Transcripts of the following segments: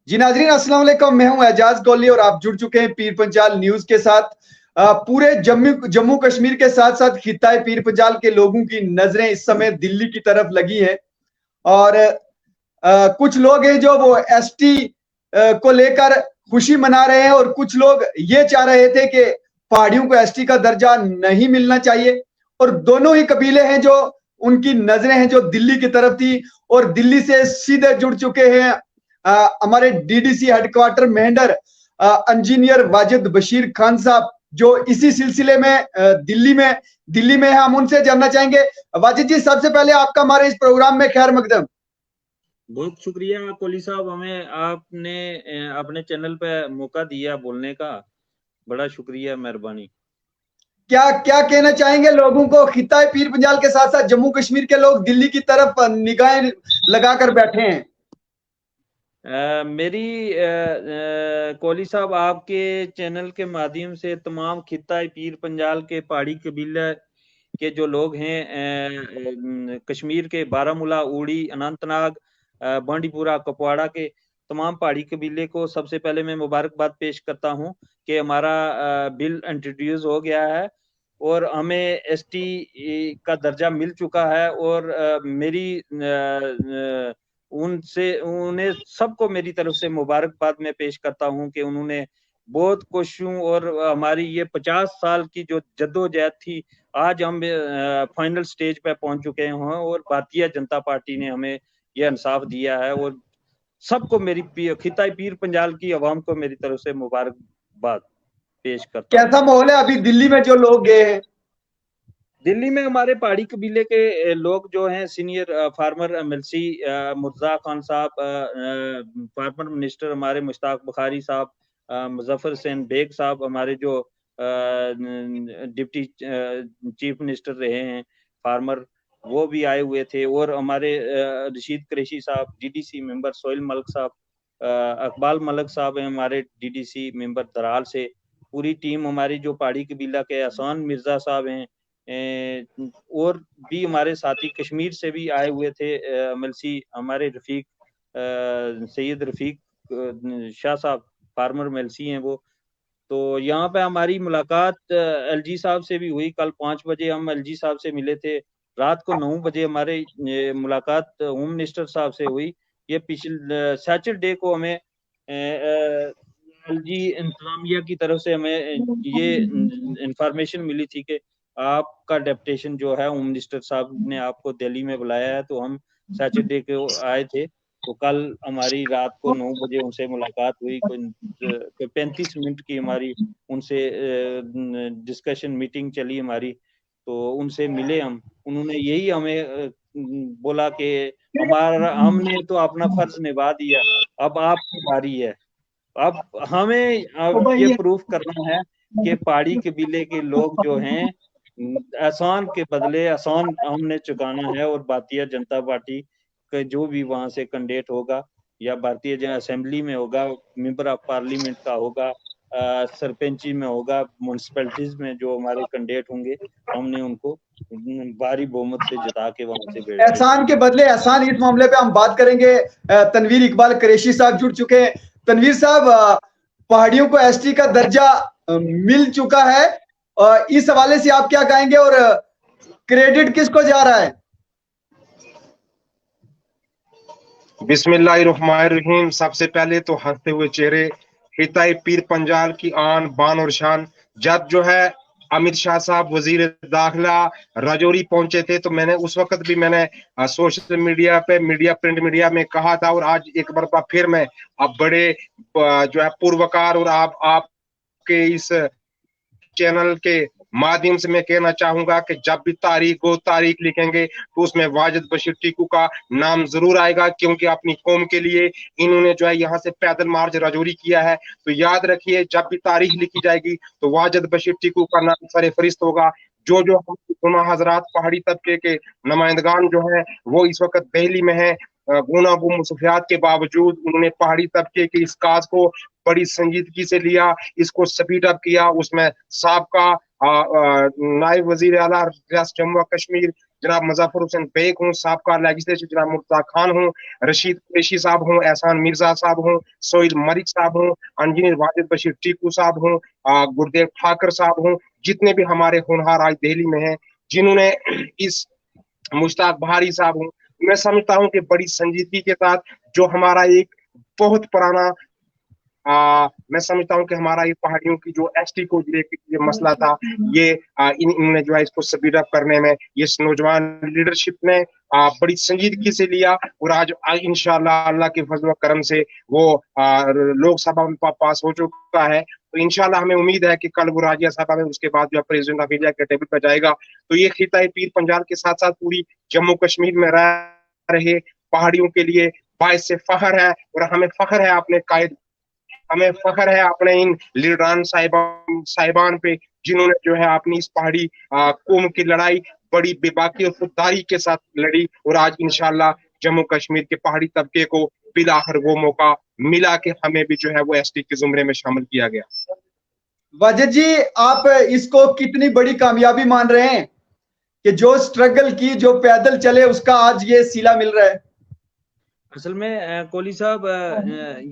जी नाजरीन अस्सलाम वालेकुम, मैं हूं एजाज कोहली और आप जुड़ चुके हैं पीर पंजाल न्यूज के साथ। पूरे जम्मू कश्मीर के साथ साथ खित्ताए पीर पंजाल के लोगों की नजरें इस समय दिल्ली की तरफ लगी हैं और कुछ लोग हैं जो वो एसटी को लेकर खुशी मना रहे हैं और कुछ लोग ये चाह रहे थे कि पहाड़ियों को एसटी का दर्जा नहीं मिलना चाहिए। और दोनों ही कबीले हैं जो उनकी नजरें हैं जो दिल्ली की तरफ थी और दिल्ली से सीधे जुड़ चुके हैं हमारे DDC headquarter Mendhar engineer Wajid Bashir Khan साहब जो इसी सिलसिले में दिल्ली में हम उनसे जानना चाहेंगे। वाजिद जी, सबसे पहले आपका हमारे इस प्रोग्राम में खैर मकदम। बहुत शुक्रिया कोहली साहब, हमें आपने अपने चैनल पे मौका दिया बोलने का, बड़ा शुक्रिया, मेहरबानी। क्या क्या कहना चाहेंगे लोगों को? खित्ता पीर पंजाल के साथ साथ जम्मू कश्मीर के लोग दिल्ली की तरफ निगाहें लगाकर बैठे हैं। मेरी कोहली साहब, आपके चैनल के माध्यम से तमाम खित्ता पीर पंजाल के पहाड़ी कबीले के जो लोग हैं, कश्मीर के बारामूला, उड़ी, अनंतनाग, बांडीपुरा, कुपवाड़ा के तमाम पहाड़ी कबीले को सबसे पहले मैं मुबारकबाद पेश करता हूं कि हमारा बिल इंट्रोड्यूस हो गया है और हमें एसटी का दर्जा मिल चुका है। और मेरी उन्हें सबको मेरी तरफ से मुबारकबाद मैं पेश करता हूं कि उन्होंने बहुत कोशिशों और हमारी ये 50 साल की जो जद्दोजहद थी, आज हम फाइनल स्टेज पे पहुंच चुके हैं और भारतीय जनता पार्टी ने हमें ये इंसाफ दिया है। और सबको मेरी खिताई पीर पंजाल की आवाम को मेरी तरफ से मुबारकबाद पेश करता हूं। कैसा माहौल है अभी दिल्ली में जो लोग गए हैं? दिल्ली में हमारे पहाड़ी कबीले के लोग जो हैं, senior farmer MLC Murtaza Khan साहब, फार्मर मिनिस्टर हमारे मुश्ताक बुखारी साहब, मुजफ्फर हुसैन बेग साहब हमारे जो डिप्टी चीफ मिनिस्टर रहे हैं फार्मर, वो भी आए हुए थे। और हमारे रशीद कुरैशी साहब डीडीसी मेंबर, सोहेल मलिक साहब, अकबाल मलिक साहब हैं हमारे डीडीसी मेंबर दराल से। पूरी टीम हमारी जो पहाड़ी कबीला के एहसान मिर्जा साहब हैं, और भी हमारे साथी कश्मीर से भी आए हुए थे एमएलसी हमारे रफीक सैयद रफीक शाह साहब, फार्मर एमएलसी हैं वो। तो यहाँ पे हमारी मुलाकात एलजी साहब से भी हुई। कल 5 बजे हम एलजी साहब से मिले थे, रात को 9 बजे हमारे मुलाकात होम मिनिस्टर साहब से हुई। ये पिछले सैटरडे को हमें एलजी इंतजामिया की तरफ से हमें ये इंफॉर्मेशन मिली थी कि आपका डेपुटेशन जो है होम मिनिस्टर साहब ने आपको दिल्ली में बुलाया है। तो हम सैटरडे को आए थे, तो कल हमारी रात को 9 बजे उनसे मुलाकात हुई। कोई 35 मिनट की हमारी उनसे डिस्कशन मीटिंग चली हमारी। तो उनसे मिले हम, उन्होंने यही हमें बोला कि हमने तो अपना फर्ज निभा दिया, अब आपकी बारी है। अब हमें अब ये प्रूफ करना है कि पहाड़ी कबीले के लोग जो हैं, एहसान के बदले एहसान हमने चुकाना है। और भारतीय जनता पार्टी का जो भी वहां से कैंडिडेट होगा, या भारतीय जनता असेंबली में होगा, मेंबर ऑफ पार्लियामेंट का होगा, सरपंची में होगा, म्यूनसिपैलिटीज में जो हमारे कैंडिडेट होंगे, हमने उनको भारी बहुमत से जिता के वहां से भेजना। एहसान के बदले एहसान, इस मामले पे हम बात करेंगे। तनवीर इकबाल कुरैशी साहब जुड़ चुके हैं। तनवीर साहब, पहाड़ियों को एसटी का दर्जा मिल चुका है, इस हवाले से आप क्या कहेंगे और क्रेडिट किसको जा रहा है? बिस्मिल्लाहिर्रहमानिर्रहीम। सबसे पहले तो हंसते हुए चेहरे, खिताई पीर पंजाल की आन बान और शान। जब जो है अमित शाह साहब वजीर दाखिला राजौरी पहुंचे थे, तो मैंने उस वक्त भी मैंने सोशल मीडिया पे, प्रिंट मीडिया में कहा था, और आज एक बार फिर मैं अब बड़े जो है पूर्वकार और आपके इस चैनल के माध्यम से मैं कहना चाहूंगा कि जब भी तारीख लिखेंगे तो उसमें वाजिद बशीर टीकू का नाम जरूर आएगा, क्योंकि अपनी कौम के लिए इन्होंने जो है यहाँ से पैदल मार्च राजौरी किया है। तो याद रखिए, जब भी तारीख लिखी जाएगी तो वाजिद बशीर टीकू का नाम सरे फरिश्त होगा। जो हजरात पहाड़ी तबके के नुमाइंदगान जो है वो इस वक्त दिल्ली में है, गुनागो मुसफियात के बावजूद उन्होंने पहाड़ी तबके के इस काज को बड़ी संजीदगी से लिया, इसको स्पीड अप किया। उसमें साबका नायब वजीर आला रियासत जम्मू कश्मीर जनाब मुजफ्फर हुसैन बेग हूँ, साबका लेजिस्लेचर जनाब मुर्तजा खान हूँ, रशीद कुरैशी साहब हूँ, एहसान मिर्जा साहब हूँ, सोहिल मलिक साहब हूँ, इंजीनियर वाजिद बशीर टीकू साहब हूँ, गुरदेव ठाकर साहब हूँ, जितने भी हमारे होनहार आज दिल्ली में हैं, जिन्होंने इस मुश्ताक बहारी साहब हूँ, मैं समझता हूँ कि बड़ी संजीदगी के साथ जो हमारा एक बहुत पुराना मैं समझता हूँ कि हमारा ये पहाड़ियों की जो एसटी को लेकर ये मसला था, ये इन्होंने जो है इसको स्पीड अप करने में ये नौजवान लीडरशिप ने बड़ी संजीदगी से लिया, और आज इंशाल्लाह अल्लाह के फजल व करम से वो लोकसभा में पास हो चुका है। तो इंशाल्लाह हमें उम्मीद है कि कल वो राज्यसभा में उसके बाद जो प्रेसिडेंट ऑफ इंडिया के टेबल पर जाएगा। तो ये खिता पीर पंजाल के साथ साथ पूरी जम्मू कश्मीर में रह रहे पहाड़ियों के लिए बाइस से फख्र है, और हमें फख्र है अपने कायद, हमें फख्र है अपने इन लीडरान साहिबान पे, जिन्होंने जो है अपनी इस पहाड़ी कौम की लड़ाई बड़ी बेबाकी और खुददारी के साथ लड़ी, और आज इंशाल्लाह जम्मू कश्मीर के पहाड़ी तबके को बिलाखिर वो मौका मिला कि हमें भी जो है वो एसटी के जुमरे में शामिल किया गया। वाजिद जी, आप इसको कितनी बड़ी कामयाबी मान रहे हैं कि जो स्ट्रगल की, जो पैदल चले, उसका आज ये सिला मिल रहा है? असल में कोहली साहब,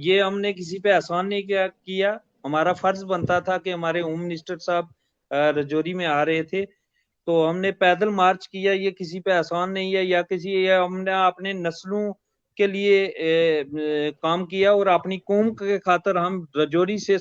ये हमने किसी पे एहसान नहीं किया। हमारा फर्ज बनता था कि हमारे होम मिनिस्टर साहब रजौरी में आ रहे थे तो हमने पैदल मार्च किया। ये किसी पे एहसान नहीं है या हमने अपने नस्लों के लिए काम किया और अपनी कौम के खातर हम रजौरी से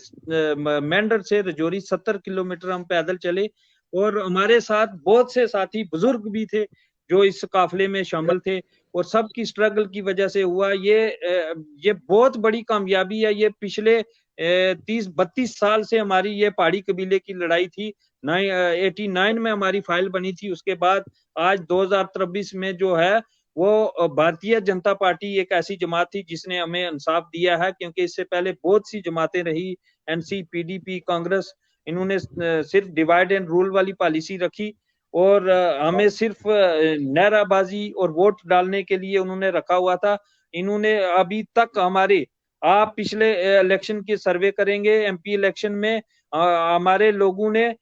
मेंढर से रजौरी 70 किलोमीटर हम पैदल चले, और हमारे साथ बहुत से साथी बुजुर्ग भी थे जो इस काफिले में शामिल थे, और सबकी स्ट्रगल की वजह से हुआ। ये बहुत बड़ी कामयाबी है। ये पिछले 30-32 साल से हमारी ये पहाड़ी कबीले की लड़ाई थी। 89 में हमारी फाइल बनी थी। उसके बाद आज 2023 में जो है वो भारतीय जनता पार्टी एक ऐसी जमात थी जिसने हमें इंसाफ दिया है, क्योंकि इससे पहले बहुत सी जमातें रही, एनसी, पीडीपी, कांग्रेस, इन्होंने सिर्फ डिवाइड एंड रूल वाली पॉलिसी रखी और हमें सिर्फ नाराबाजी और वोट डालने के लिए उन्होंने रखा हुआ था। इन्होंने अभी तक हमारे, आप पिछले इलेक्शन की सर्वे करेंगे, एमपी इलेक्शन में हमारे लोगों ने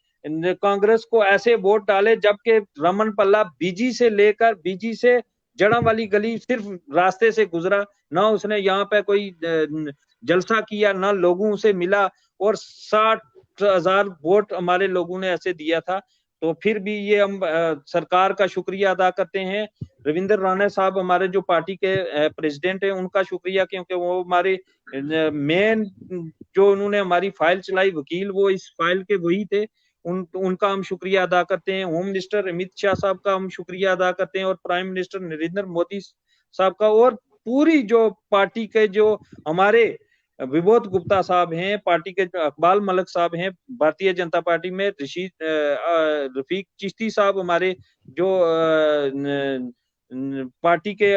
कांग्रेस को ऐसे वोट डाले जबकि रमन पल्ला बीजी से जड़ा वाली गली सिर्फ रास्ते से गुजरा, ना उसने यहाँ पे कोई जलसा किया, ना लोगों से मिला, और 60,000 वोट हमारे लोगों ने ऐसे दिया था। तो फिर भी ये हम सरकार का शुक्रिया अदा करते हैं। रविंद्र राणा साहब हमारे जो पार्टी के प्रेसिडेंट हैं, उनका शुक्रिया, क्योंकि वो हमारे मेन जो उन्होंने हमारी फाइल चलाई, वकील, वो इस फाइल के वही थे। उनका हम शुक्रिया अदा करते हैं। होम मिनिस्टर अमित शाह साहब का हम शुक्रिया अदा करते हैं, और प्राइम मिनिस्टर नरेंद्र मोदी साहब का, और पूरी जो पार्टी के जो हमारे विबोध गुप्ता साहब हैं, पार्टी के अकबाल मलिक साहब हैं भारतीय जनता पार्टी में, रफीक चिश्ती साहब हमारे जो पार्टी के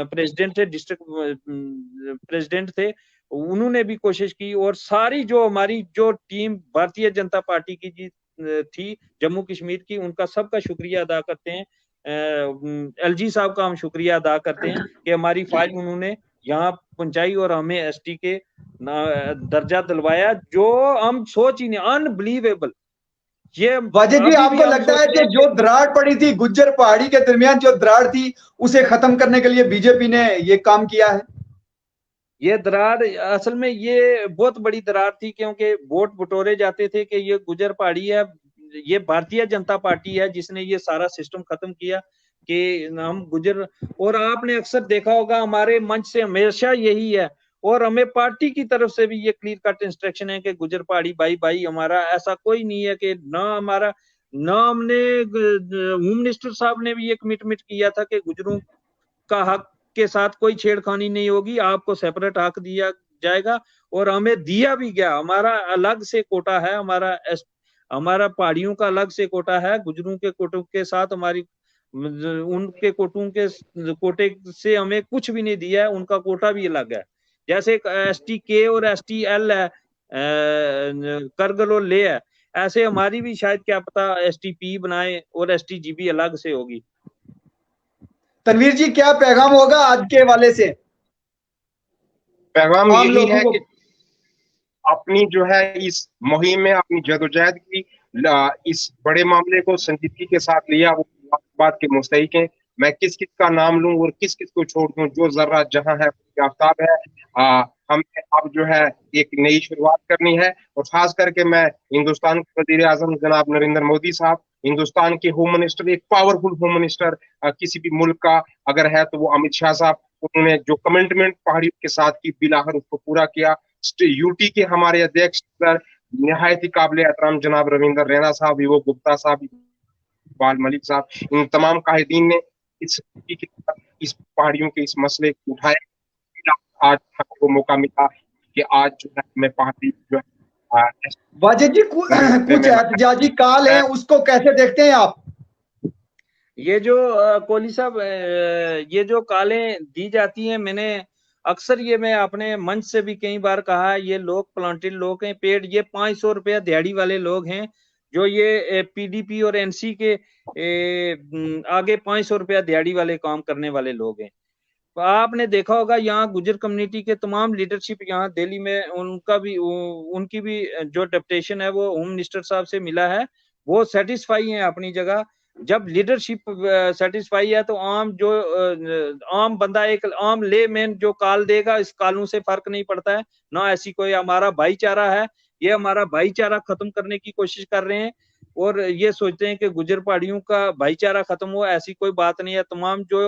प्रेसिडेंट थे, डिस्ट्रिक्ट प्रेसिडेंट थे, उन्होंने भी कोशिश की, और सारी जो हमारी जो टीम भारतीय जनता पार्टी की थी जम्मू कश्मीर की, उनका सबका शुक्रिया अदा करते हैं। एलजी साहब का हम शुक्रिया अदा करते हैं कि हमारी फाइल उन्होंने यहाँ पहुंचाई और हमें एसटी के दर्जा दिलवाया, जो हम सोच ही नहीं, अनबिलीवेबल। ये वाजिद जी, आपको लगता है कि जो दरार पड़ी थी गुज्जर पहाड़ी के दरमियान, जो दरार थी, उसे खत्म करने के लिए बीजेपी ने ये काम किया है? ये दरार असल में ये बहुत बड़ी दरार थी, क्योंकि वोट बटोरे जाते थे कि ये गुज्जर पहाड़ी है। ये भारतीय जनता पार्टी है जिसने ये सारा सिस्टम खत्म किया कि हम गुज्जर, और आपने अक्सर देखा होगा हमारे मंच से हमेशा यही है, और हमें पार्टी की तरफ से भी ये क्लियर कट इंस्ट्रक्शन है कि गुज्जर पहाड़ी भाई भाई हमारा, ऐसा कोई नहीं है कि ना हमारा, ना हमने, होम मिनिस्टर साहब ने भी ये कमिटमेंट किया था कि गुज्जरों का हक के साथ कोई छेड़खानी नहीं होगी, आपको सेपरेट हक दिया जाएगा, और हमें दिया भी गया। हमारा अलग से कोटा है, हमारा पहाड़ियों का अलग से कोटा है, गुज्जरों के कोटों के साथ हमारी, उनके कोटे से हमें कुछ भी नहीं दिया है, उनका कोटा भी अलग है। जैसे एसटी के और एसटी एल है, करगल और ले है, ऐसे हमारी भी शायद क्या पता एसटी पी बनाए और एसटी जीबी अलग से होगी। तनवीर जी, क्या पैगाम होगा आज के वाले से? पैगाम यही है कि अपनी जो है इस मुहिम में अपनी जदोजहद की, इस बड़े मामले को संजीदगी के साथ लिया, वो बात के मुस्तहिक हैं। मैं किस किस का नाम लूं और किस किस को छोड़ दूं, जो जर्रा जहां है आफ्ताब है। हमें अब जो है एक नई शुरुआत करनी है, और खास करके मैं हिंदुस्तान के वजीर आजम जनाब नरेंद्र मोदी साहब, हिंदुस्तान के होम मिनिस्टर, एक पावरफुल होम मिनिस्टर किसी भी मुल्क का अगर है तो वो अमित शाह साहब, उन्होंने जो कमिटमेंट पहाड़ियों के साथ की बिलाखिर उसको पूरा किया। यूटी के हमारे अध्यक्ष सर निहायत ही काबिल एहतराम जनाब रविंदर रैना साहब, विवो गुप्ता साहब, इकबाल मलिक साहब, इन तमाम काहिदीन ने इस पहाड़ियों के इस मसले को उठाया। आज हमको मौका मिला कि आज जो है मैं पहाड़ी जो है वाजिद जी कुछ एहतजाजी काल है, उसको कैसे देखते हैं आप? ये जो कोहली साहब ये जो कालें दी जाती हैं, मैंने अक्सर ये मैं अपने मंच से भी कई बार कहा, ये लोग प्लांटेड लोग हैं, पेड़, ये 500 रुपया दिहाड़ी वाले लोग हैं, जो ये पीडीपी और एनसी के आगे 500 रुपया दिहाड़ी वाले काम करने वाले लोग हैं। तो आपने देखा होगा यहाँ गुजर कम्युनिटी के तमाम लीडरशिप यहाँ दिल्ली में, उनकी भी जो डेपुटेशन है वो होम मिनिस्टर साहब से मिला है, वो सेटिस्फाई है अपनी जगह। जब लीडरशिप सेटिस्फाई है तो आम बंदा, एक आम लेमैन जो कॉल देगा, इस कानून से फर्क नहीं पड़ता है ना। ऐसी कोई हमारा भाईचारा है, ये हमारा भाईचारा खत्म करने की कोशिश कर रहे हैं और ये सोचते हैं कि गुजर पहाड़ियों का भाईचारा खत्म हो, ऐसी कोई बात नहीं है। तमाम जो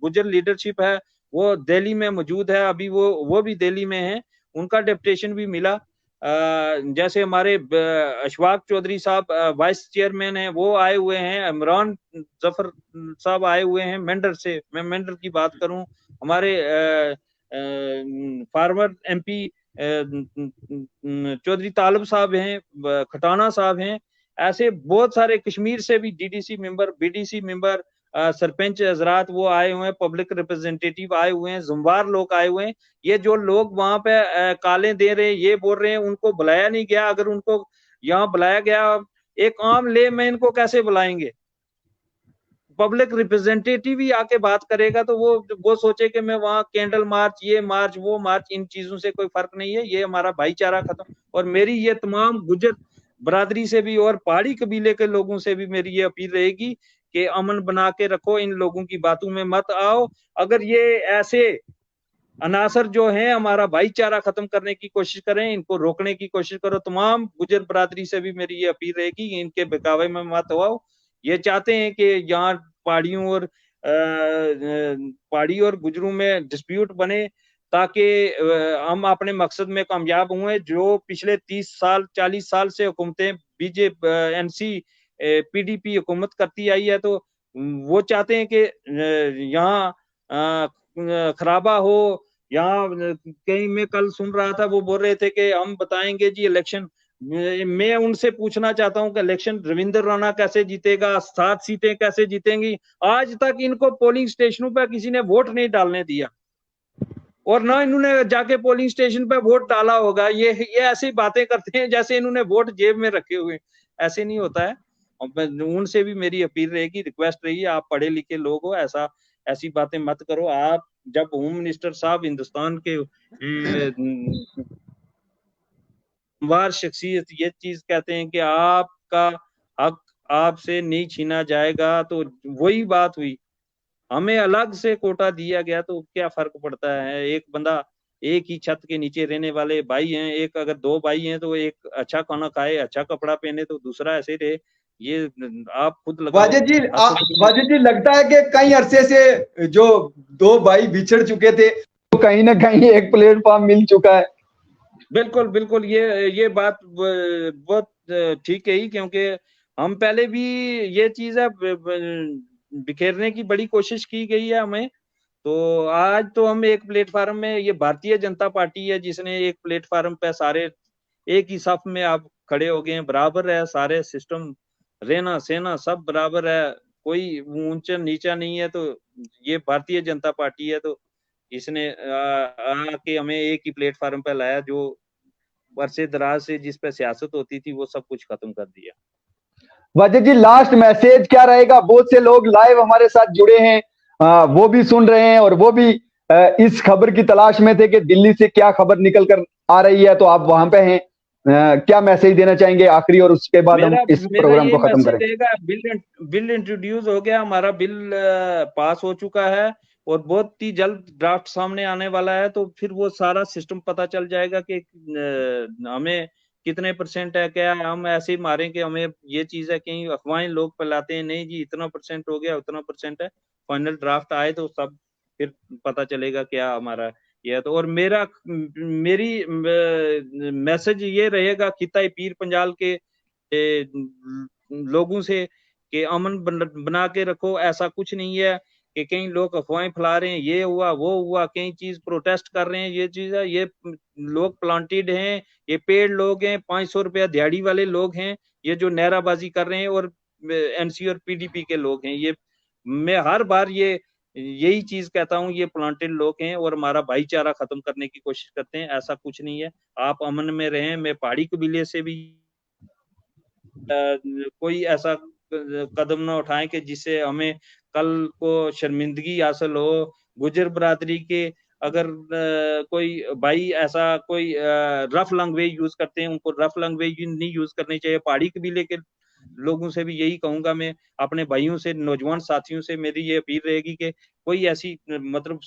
गुजर लीडरशिप है वो दिल्ली में मौजूद है, अभी वो भी दिल्ली में है, उनका डेपुटेशन भी मिला। जैसे हमारे अशफाक चौधरी साहब वाइस चेयरमैन हैं, वो आए हुए हैं, इमरान जफर साहब आए हुए हैं मेंढर से, मैं मेंढर की बात करूं, हमारे फार्मर एमपी चौधरी तालब साहब हैं, खटाना साहब हैं, ऐसे बहुत सारे, कश्मीर से भी DDC member, BDC member, sarpanch हजरात वो आए हुए हैं, पब्लिक रिप्रेजेंटेटिव आए हुए हैं, जुम्बार लोग आए हुए हैं। ये जो लोग वहां पे कालें दे रहे हैं, ये बोल रहे हैं, उनको बुलाया नहीं गया। अगर उनको यहाँ बुलाया गया, एक आम लेमैन को कैसे बुलाएंगे? पब्लिक रिप्रेजेंटेटिव ही आके बात करेगा तो वो सोचे कि मैं वहां कैंडल मार्च, ये मार्च, वो मार्च, इन चीजों से कोई फर्क नहीं है। ये हमारा भाईचारा खत्म। और मेरी ये तमाम गुजर बरादरी से भी और पहाड़ी कबीले के लोगों से भी मेरी ये अपील रहेगी कि अमन बना के रखो, इन लोगों की बातों में मत आओ। अगर ये ऐसे अनासर जो है हमारा भाईचारा खत्म करने की कोशिश करें, इनको रोकने की कोशिश करो। तमाम गुजर बरादरी से भी मेरी ये अपील रहेगी, इनके बहकावे में मत आओ। ये चाहते हैं कि यहाँ पहाड़ियों और गुजरों में डिस्प्यूट बने, ताकि हम अपने मकसद में कामयाब हुए। जो पिछले 30 साल 40 साल से हुकूमतें बीजेपी एनसी पीडीपी हुकूमत करती आई है, तो वो चाहते हैं कि यहाँ खराबा हो। यहाँ कहीं मैं कल सुन रहा था, वो बोल रहे थे कि हम बताएंगे जी इलेक्शन। मैं उनसे पूछना चाहता हूं कि इलेक्शन रविंदर राणा कैसे जीतेगा, 7 सीटें कैसे जीतेंगी? आज तक इनको पोलिंग स्टेशनों पर किसी ने वोट नहीं डालने दिया, और ना इन्होंने जाके पोलिंग स्टेशन पे वोट डाला होगा। ये ऐसी बातें करते हैं जैसे इन्होंने वोट जेब में रखे हुए। ऐसे नहीं होता है। उनसे भी मेरी अपील रहेगी, रिक्वेस्ट रही है, आप पढ़े लिखे लोग हो, ऐसी बातें मत करो। आप जब होम मिनिस्टर साहब हिंदुस्तान के वार शख्सियत ये चीज कहते हैं कि आपका हक आपसे नहीं छीना जाएगा, तो वही बात हुई। हमें अलग से कोटा दिया गया तो क्या फर्क पड़ता है? एक बंदा, एक ही छत के नीचे रहने वाले भाई हैं, एक अगर 2 भाई हैं तो एक अच्छा खाना खाए, अच्छा कपड़ा पहने, तो दूसरा ऐसे रहे। ये आप खुद लगाओ। वाजिद जी लगता है कि कई अरसे से जो 2 भाई बिछड़ चुके थे, तो कहीं ना कहीं एक प्लेटफॉर्म मिल चुका है। बिल्कुल बिल्कुल, ये बात बहुत ठीक है ही, क्योंकि हम पहले भी ये चीज है बिखेरने की बड़ी कोशिश की गई है हमें। तो आज तो हम एक प्लेटफार्म में, ये भारतीय जनता पार्टी है जिसने एक प्लेटफार्म पे सारे एक ही सफ में आप खड़े हो गए हैं, बराबर है सारे सिस्टम, रहना सहना सब बराबर है, कोई ऊंचा नीचा नहीं है। तो ये भारतीय जनता पार्टी है, तो इसने आके हमें एक ही प्लेटफार्म पे लाया, जो वर्षे दराज से जिस पे सियासत होती थी वो सब कुछ खत्म कर दिया। वाजिद जी लास्ट मैसेज क्या रहेगा? बहुत से लोग लाइव हमारे साथ जुड़े हैं, वो भी सुन रहे हैं और वो भी इस खबर की तलाश में थे कि दिल्ली से क्या खबर निकल कर आ रही है, तो आप वहां पे हैं। क्या मैसेज देना चाहेंगे आखिरी, और उसके बाद हम इस प्रोग्राम को खत्म करें? बिल इंट्रोड्यूस हो गया, हमारा बिल पास हो चुका है और बहुत ही जल्द ड्राफ्ट सामने आने वाला है, तो फिर वो सारा सिस्टम पता चल जाएगा कि हमें कितने % है, क्या है। हम ऐसे ही मारें कि हमें ये चीज है, कहीं अफवाहें लोग फैलाते हैं, नहीं जी इतना % हो गया, उतना % है। फाइनल ड्राफ्ट आए तो सब फिर पता चलेगा क्या हमारा ये। तो और मेरी मैसेज ये रहेगा खिताई पीर पंजाल के लोगों से कि अमन बना के रखो। ऐसा कुछ नहीं है कि कई लोग अफवाहें फैला रहे हैं, ये हुआ वो हुआ, कई चीज प्रोटेस्ट कर रहे हैं, ये चीज है। ये लोग प्लांटेड हैं, ये पेड़ लोग हैं, 500 रुपया दिहाड़ी वाले लोग हैं, ये जो नाराबाजी कर रहे हैं, और एनसी और पीडीपी के लोग हैं। ये मैं हर बार यही चीज कहता हूँ, ये प्लांटेड लोग हैं और हमारा भाईचारा खत्म करने की कोशिश करते हैं। ऐसा कुछ नहीं है, आप अमन में रहें। मैं पहाड़ी कबीले से भी कोई ऐसा कदम ना उठाएं कि जिससे हमें कल को शर्मिंदगी हासिल हो। गुजर बरादरी के अगर कोई भाई ऐसा कोई रफ लैंग्वेज यूज करते हैं, उनको रफ लैंग्वेज नहीं यूज करनी चाहिए। पहाड़ी कबीले के लोगों से भी यही कहूंगा, मैं अपने भाइयों से, नौजवान साथियों से मेरी ये अपील रहेगी कि कोई ऐसी मतलब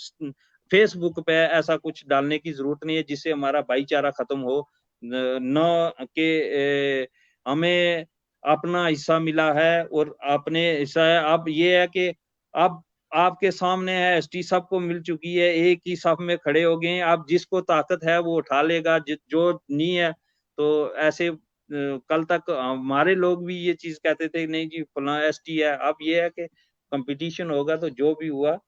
फेसबुक पे ऐसा कुछ डालने की जरूरत नहीं है जिससे हमारा भाईचारा खत्म हो। न कि हमें अपना हिस्सा मिला है और अपने हिस्सा है। अब ये है कि अब आपके सामने है, एसटी सबको मिल चुकी है, एक ही साफ में खड़े हो गए हैं। अब जिसको ताकत है वो उठा लेगा, जो नहीं है तो ऐसे कल तक हमारे लोग भी ये चीज कहते थे नहीं जी फला एसटी है। अब ये है कि कंपटीशन होगा तो जो भी हुआ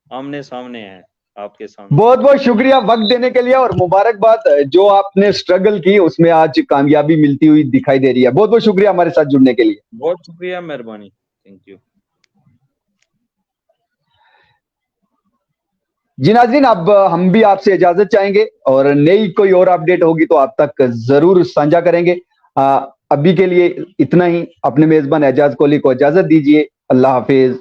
आमने सामने है आपके सामने। बहुत बहुत शुक्रिया वक्त देने के लिए, और मुबारकबाद, जो आपने स्ट्रगल की उसमें आज कामयाबी मिलती हुई दिखाई दे रही है। बहुत बहुत शुक्रिया हमारे साथ जुड़ने के लिए। बहुत शुक्रिया, मेहरबानी, थैंक यू। जी नाज़रीन, अब हम भी आपसे इजाजत चाहेंगे और नई कोई और अपडेट होगी तो आप तक जरूर साझा करेंगे। अभी के लिए इतना ही। अपने मेजबान एजाज कोहली को इजाजत दीजिए। अल्लाह हाफिज।